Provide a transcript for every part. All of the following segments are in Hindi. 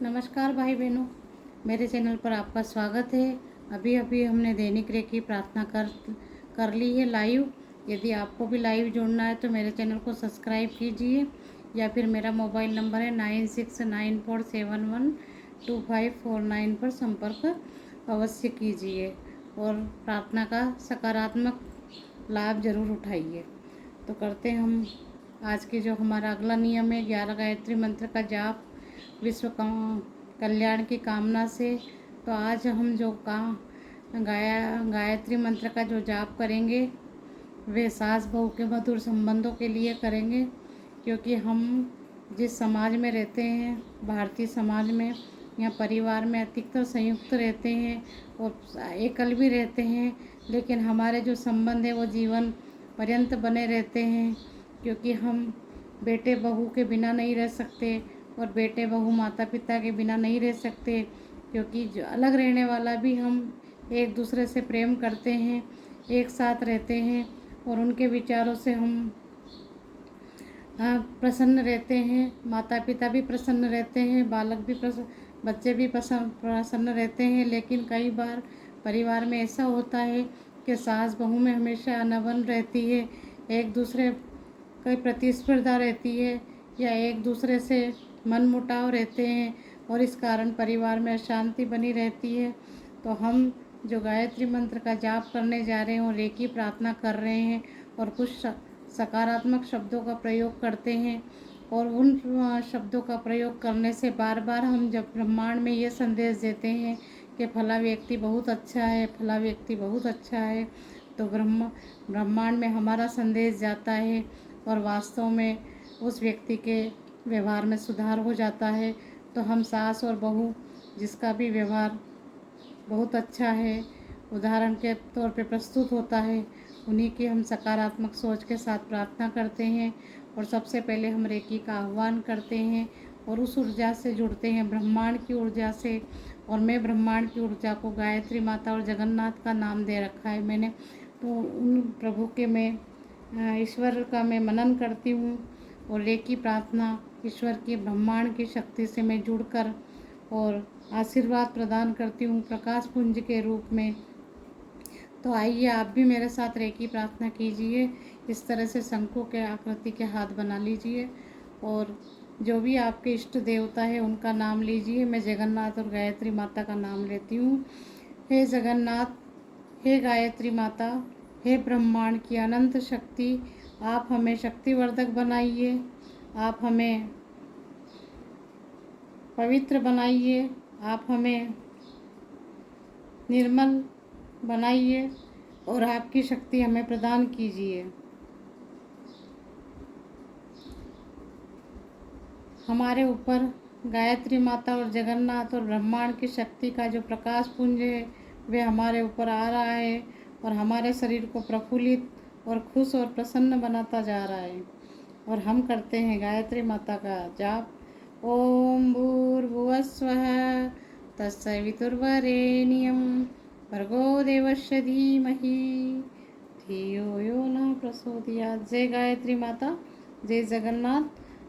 नमस्कार भाई बहनों, मेरे चैनल पर आपका स्वागत है। अभी अभी हमने दैनिक रेकी प्रार्थना कर ली है लाइव। यदि आपको भी लाइव जुड़ना है तो मेरे चैनल को सब्सक्राइब कीजिए या फिर मेरा मोबाइल नंबर है 9694712549 पर संपर्क अवश्य कीजिए और प्रार्थना का सकारात्मक लाभ ज़रूर उठाइए। तो करते हैं हम आज की जो हमारा अगला नियम है 11 गायत्री मंत्र का जाप विश्व कल्याण की कामना से। तो आज हम जो गायत्री मंत्र का जो जाप करेंगे वे सास बहू के मधुर संबंधों के लिए करेंगे, क्योंकि हम जिस समाज में रहते हैं, भारतीय समाज में या परिवार में अधिकतर संयुक्त रहते हैं और एकल भी रहते हैं, लेकिन हमारे जो संबंध है वो जीवन पर्यंत बने रहते हैं, क्योंकि हम बेटे बहू के बिना नहीं रह सकते और बेटे बहू माता पिता के बिना नहीं रह सकते, क्योंकि जो अलग रहने वाला भी हम एक दूसरे से प्रेम करते हैं, एक साथ रहते हैं और उनके विचारों से हम प्रसन्न रहते हैं। माता पिता भी प्रसन्न रहते हैं, बालक भी बच्चे भी प्रसन्न रहते हैं। लेकिन कई बार परिवार में ऐसा होता है कि सास बहू में हमेशा अनबन रहती है, एक दूसरे की प्रतिस्पर्धा रहती है या एक दूसरे से मनमुटाव रहते हैं और इस कारण परिवार में अशांति बनी रहती है। तो हम जो गायत्री मंत्र का जाप करने जा रहे हैं और रेकी प्रार्थना कर रहे हैं और कुछ सकारात्मक शब्दों का प्रयोग करते हैं और उन शब्दों का प्रयोग करने से बार बार हम जब ब्रह्मांड में ये संदेश देते हैं कि फला व्यक्ति बहुत अच्छा है, फला व्यक्ति बहुत अच्छा है, तो ब्रह्मांड में हमारा संदेश जाता है और वास्तव में उस व्यक्ति के व्यवहार में सुधार हो जाता है। तो हम सास और बहू जिसका भी व्यवहार बहुत अच्छा है, उदाहरण के तौर पे प्रस्तुत होता है, उन्हीं की हम सकारात्मक सोच के साथ प्रार्थना करते हैं और सबसे पहले हम रेकी का आह्वान करते हैं और उस ऊर्जा से जुड़ते हैं, ब्रह्मांड की ऊर्जा से। और मैं ब्रह्मांड की ऊर्जा को गायत्री माता और जगन्नाथ का नाम दे रखा है मैंने, तो उन प्रभु के मैं ईश्वर का मैं मनन करती हूँ और रेकी प्रार्थना ईश्वर की ब्रह्मांड की शक्ति से मैं जुड़कर और आशीर्वाद प्रदान करती हूँ प्रकाश पुंज के रूप में। तो आइए आप भी मेरे साथ रेकी प्रार्थना कीजिए। इस तरह से शंखों के आकृति के हाथ बना लीजिए और जो भी आपके इष्ट देवता है उनका नाम लीजिए। मैं जगन्नाथ और गायत्री माता का नाम लेती हूँ। हे जगन्नाथ, हे गायत्री माता, हे ब्रह्मांड की अनंत शक्ति, आप हमें शक्तिवर्धक बनाइए, आप हमें पवित्र बनाइए, आप हमें निर्मल बनाइए और आपकी शक्ति हमें प्रदान कीजिए। हमारे ऊपर गायत्री माता और जगन्नाथ और ब्रह्मांड की शक्ति का जो प्रकाश पुंज है वे हमारे ऊपर आ रहा है और हमारे शरीर को प्रफुल्लित और खुश और प्रसन्न बनाता जा रहा है। और हम करते हैं गायत्री माता का जाप। ओम भूर्भुवस्वः तत्सवितुर्वरेण्यं भर्गो देवस्य धीमहि धियो यो न प्रचोदयात्। जय गायत्री माता, जय जगन्नाथ।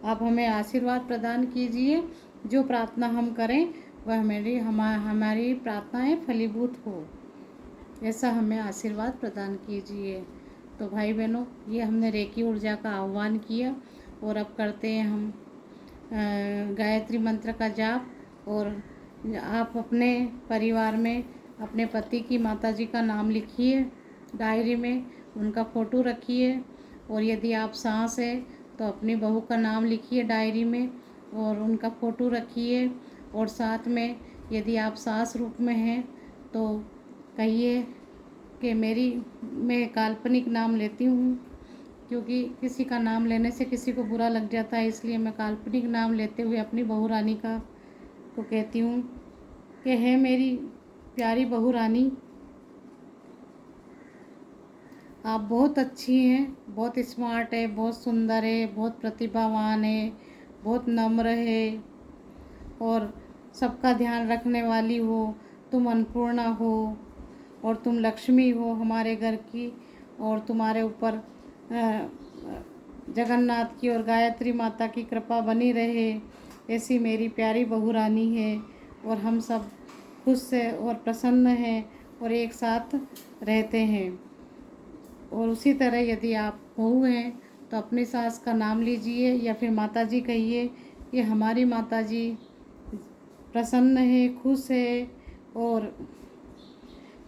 आप हमें आशीर्वाद प्रदान कीजिए, जो प्रार्थना हम करें वह हमारी प्रार्थनाएं फलीभूत हो, ऐसा हमें आशीर्वाद प्रदान कीजिए। तो भाई बहनों, ये हमने रेकी ऊर्जा का आह्वान किया और अब करते हैं हम गायत्री मंत्र का जाप। और आप अपने परिवार में अपने पति की माताजी का नाम लिखिए डायरी में, उनका फ़ोटो रखिए और यदि आप सास है तो अपनी बहू का नाम लिखिए डायरी में और उनका फ़ोटो रखिए। और साथ में यदि आप सास रूप में हैं तो कहिए कि मैं काल्पनिक नाम लेती हूँ, क्योंकि किसी का नाम लेने से किसी को बुरा लग जाता है, इसलिए मैं काल्पनिक नाम लेते हुए अपनी बहू रानी को कहती हूँ कि है मेरी प्यारी बहू रानी, आप बहुत अच्छी हैं, बहुत स्मार्ट है, बहुत सुंदर है, बहुत प्रतिभावान है, बहुत नम्र है और सबका ध्यान रखने वाली हो, तुम अन्नपूर्णा हो और तुम लक्ष्मी हो हमारे घर की। और तुम्हारे ऊपर जगन्नाथ की और गायत्री माता की कृपा बनी रहे ऐसी मेरी प्यारी बहू रानी है और हम सब खुश से और प्रसन्न हैं और एक साथ रहते हैं। और उसी तरह यदि आप बहू हैं तो अपनी सास का नाम लीजिए या फिर माता जी कहिए कि हमारी माता जी प्रसन्न है, खुश है और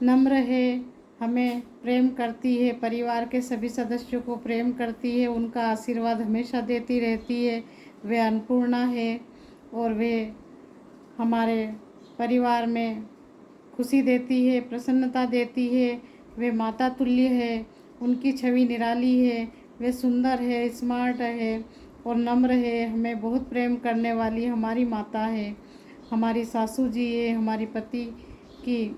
नम्र है, हमें प्रेम करती है, परिवार के सभी सदस्यों को प्रेम करती है, उनका आशीर्वाद हमेशा देती रहती है। वे अन्नपूर्णा है और वे हमारे परिवार में खुशी देती है, प्रसन्नता देती है। वे माता तुल्य है, उनकी छवि निराली है, वे सुंदर है, स्मार्ट है और नम्र है, हमें बहुत प्रेम करने वाली हमारी माता है। हमारी सासू जी है, हमारी पति की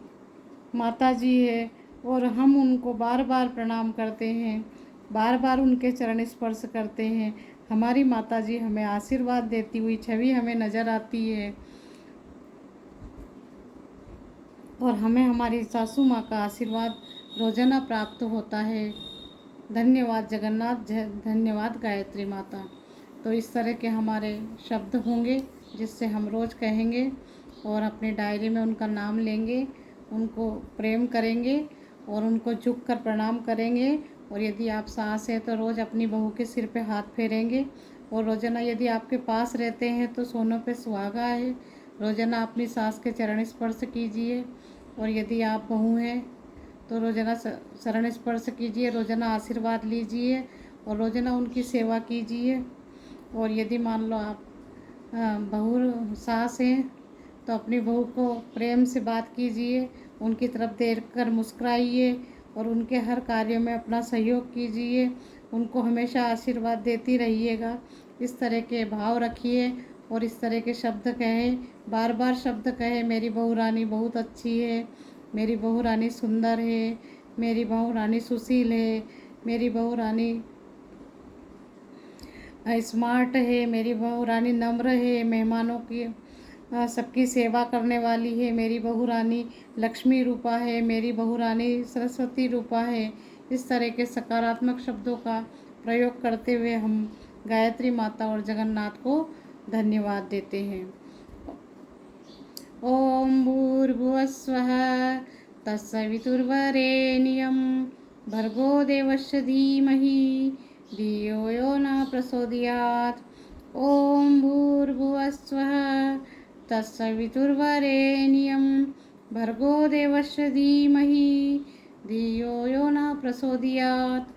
माता जी है और हम उनको बार बार प्रणाम करते हैं, बार बार उनके चरण स्पर्श करते हैं। हमारी माता जी हमें आशीर्वाद देती हुई छवि हमें नज़र आती है और हमें हमारी सासू माँ का आशीर्वाद रोजाना प्राप्त होता है। धन्यवाद जगन्नाथ, धन्यवाद गायत्री माता। तो इस तरह के हमारे शब्द होंगे जिससे हम रोज़ कहेंगे और अपनी डायरी में उनका नाम लेंगे, उनको प्रेम करेंगे और उनको झुक कर प्रणाम करेंगे। और यदि आप सास हैं तो रोज़ अपनी बहू के सिर पे हाथ फेरेंगे और रोज़ाना यदि आपके पास रहते हैं तो सोनों पे सुहागा है, रोज़ाना अपनी सास के चरण स्पर्श कीजिए। और यदि आप बहू हैं तो रोज़ाना चरण स्पर्श कीजिए, रोज़ाना आशीर्वाद लीजिए और रोज़ाना उनकी सेवा कीजिए। और यदि मान लो आप बहू सास हैं तो अपनी बहू को प्रेम से बात कीजिए, उनकी तरफ देख कर मुस्कुराइए और उनके हर कार्य में अपना सहयोग कीजिए, उनको हमेशा आशीर्वाद देती रहिएगा। इस तरह के भाव रखिए और इस तरह के शब्द कहें, बार बार शब्द कहें। मेरी बहू रानी बहुत अच्छी है, मेरी बहू रानी सुंदर है, मेरी बहू रानी सुशील है, मेरी बहू रानी स्मार्ट है, मेरी बहू रानी नम्र है, मेहमानों की सबकी सेवा करने वाली है, मेरी बहू रानी लक्ष्मी रूपा है, मेरी बहू रानी सरस्वती रूपा है। इस तरह के सकारात्मक शब्दों का प्रयोग करते हुए हम गायत्री माता और जगन्नाथ को धन्यवाद देते हैं। ओम भूर्भुवस्वः तत्सवितुर्वरेण्यं भर्गो देवस्य धीमहि धियो यो न प्रचोदयात्। ओम भूर्भुवस्वः तत्सवितुर्वरेण्यं भर्गो देवस्य धीमहि धियो यो न प्रचोदयात्।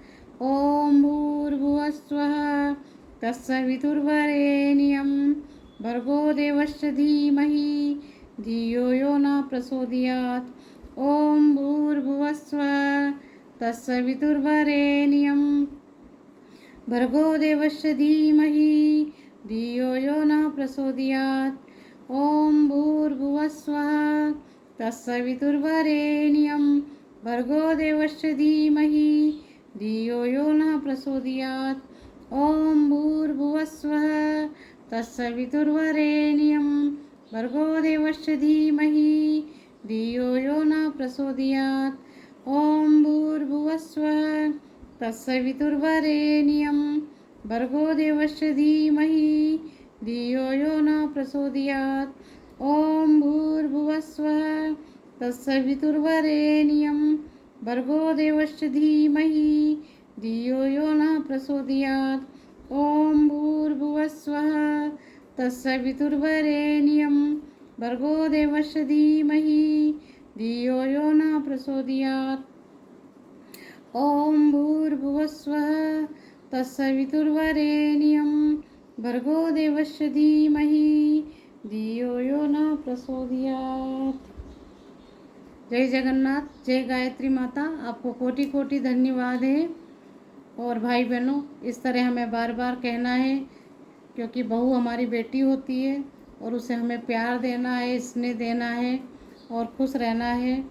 ओम भूर्भुवस्वः तत्सवितुर्वरेण्यं भर्गो देवस्य धीमहि धियो यो न प्रचोदयात्। ओम भूर्भुवस्वः तत्सवितुर्वरेण्यं भर्गो देवस्य धीमहि धियो यो न प्रचोदयात्। ओम भूर्भुवस्वः तत्सवितुर्वरेण्यं भर्गो देवस्य धीमहि धियो यो न प्रचोदयात्। ओम भूर्भुवस्वः तत्सवितुर्वरेण्यं भर्गो देवस्य धीमहि धियो यो न प्रचोदयात्। ओम भूर्भुवस्वः तत्सवितुर्वरेण्यं भर्गो देवस्य धीमहि धियो यो न प्रचोदयात्। ओम भूर्भुवस्वः तत्सवितुर्वरेण्यं भर्गो देवस्य धीमहि धियो यो न प्रचोदयात्। ओम भूर्भुवस्वः तत्सवितुर्वरेण्यं भर्गो देवस्य धीमहि धियो यो न प्रचोदयात्। ओम भूर्भुवस्वः तत्सवितुर्वरेण्यं भर्गो देवस्य धीमहि धियो यो न प्रचोदयात्। जय जगन्नाथ, जय गायत्री माता। आपको कोटि कोटि धन्यवाद है। और भाई बहनों, इस तरह हमें बार बार कहना है क्योंकि बहू हमारी बेटी होती है और उसे हमें प्यार देना है, स्नेह देना है और खुश रहना है।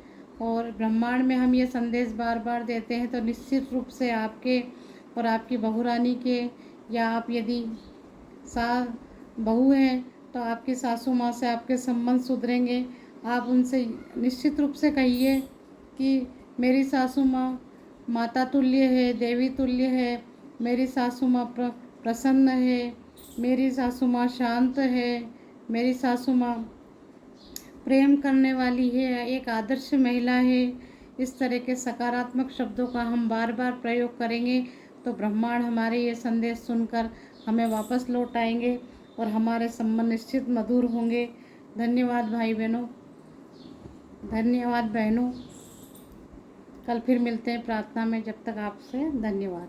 और ब्रह्मांड में हम ये संदेश बार बार देते हैं तो निश्चित रूप से आपके और आपकी बहू रानी के, या आप यदि बहू हैं तो आपकी सासू माँ से आपके संबंध सुधरेंगे। आप उनसे निश्चित रूप से कहिए कि मेरी सासू माँ माता तुल्य है, देवी तुल्य है, मेरी सासू माँ प्रसन्न है, मेरी सासू माँ शांत है, मेरी सासू माँ प्रेम करने वाली है, एक आदर्श महिला है। इस तरह के सकारात्मक शब्दों का हम बार बार प्रयोग करेंगे तो ब्रह्मांड हमारे ये संदेश सुनकर हमें वापस लौट आएंगे और हमारे संबंध निश्चित मधुर होंगे। धन्यवाद भाई बहनों, धन्यवाद बहनों। कल फिर मिलते हैं प्रार्थना में, जब तक आपसे धन्यवाद।